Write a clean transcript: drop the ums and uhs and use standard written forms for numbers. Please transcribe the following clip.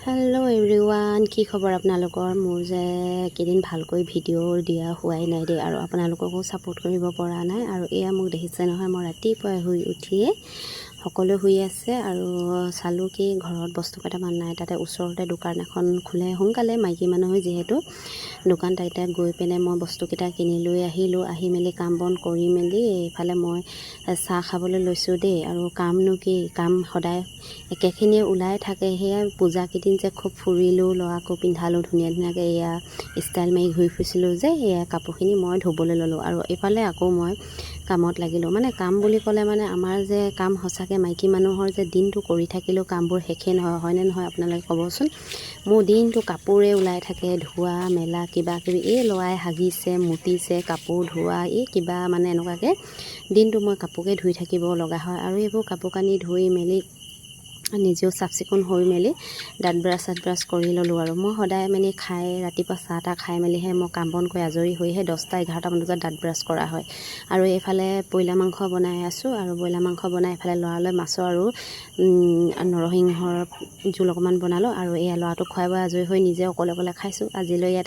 Hello' everyone, কি খবৰ আপোনালোকৰ? মোৰ যে কেইদিন ভালকৈ ভিডিঅ' দিয়া হোৱাই নাই দেই, আৰু আপোনালোককো ছাপোৰ্ট কৰিব পৰা নাই। আৰু এয়া মোক দেখিছে নহয়, মই ৰাতিপুৱাই শুই উঠিয়ে সকলো শুই আছে আৰু চালোঁ কি ঘৰত বস্তু কেইটামান নাই। তাতে ওচৰতে দোকান এখন খোলে সোনকালে, মাইকী মানুহ যিহেতু দোকান তাইতে গৈ পিনে মই বস্তুকেইটা কিনি লৈ আহিলোঁ। আহি মেলি কাম বন কৰি মেলি এইফালে মই চাহ খাবলৈ লৈছোঁ দেই। আৰু কামনো কি, কাম সদায় একেখিনিয়ে ওলাই থাকে। সেয়া পূজা কেইদিন যে খুব ফুৰিলোঁ, ল'ৰাকো পিন্ধালোঁ ধুনীয়া ধুনীয়াকৈ, এয়া ষ্টাইল মাৰি ঘূৰি ফুৰিছিলোঁ যে, এয়া কাপোৰখিনি মই ধুবলৈ ল'লোঁ। আৰু এইফালে আকৌ মই কামত লাগিলোঁ। মানে কাম বুলি ক'লে মানে আমাৰ যে কাম সঁচাকৈ মাইকী মানুহৰ যে দিনটো কৰি থাকিলেও কামবোৰ শেষেই নহয়, হয়নে নহয় আপোনালোকে ক'বচোন? মোৰ দিনটো কাপোৰে ওলাই থাকে, ধোৱা মেলা কিবা কিবি, এই ল'ৰাই হাগিছে মুতিছে, কাপোৰ ধোৱা, এই কিবা মানে এনেকুৱাকৈ দিনটো মই কাপোৰকে ধুই থাকিব লগা হয়। আৰু এইবোৰ কাপোৰ কানি ধুই মেলি নিজেও চাফ চিকুণ হৈ মেলি দাঁত ব্ৰাছ কৰি ল'লোঁ। আৰু মই সদায় মানে ৰাতিপুৱা চাহ তাহ খাই মেলিহে মই কাম বন কৰি আজৰি হৈহে 10-11মান বজাত দাঁত ব্ৰাছ কৰা হয়। আৰু এইফালে ব্ৰইলাৰ মাংস বনাই আছোঁ, আৰু ব্ৰইলাৰ মাংস বনাই এইফালে ল'ৰালৈ মাছৰ আৰু নৰসিংহৰ জোল অকণমান বনালোঁ। আৰু এয়া ল'ৰাটোক খুৱাই বোৱাই আজৰি হৈ নিজে অকলে খাইছোঁ। আজিলৈ ইয়াতে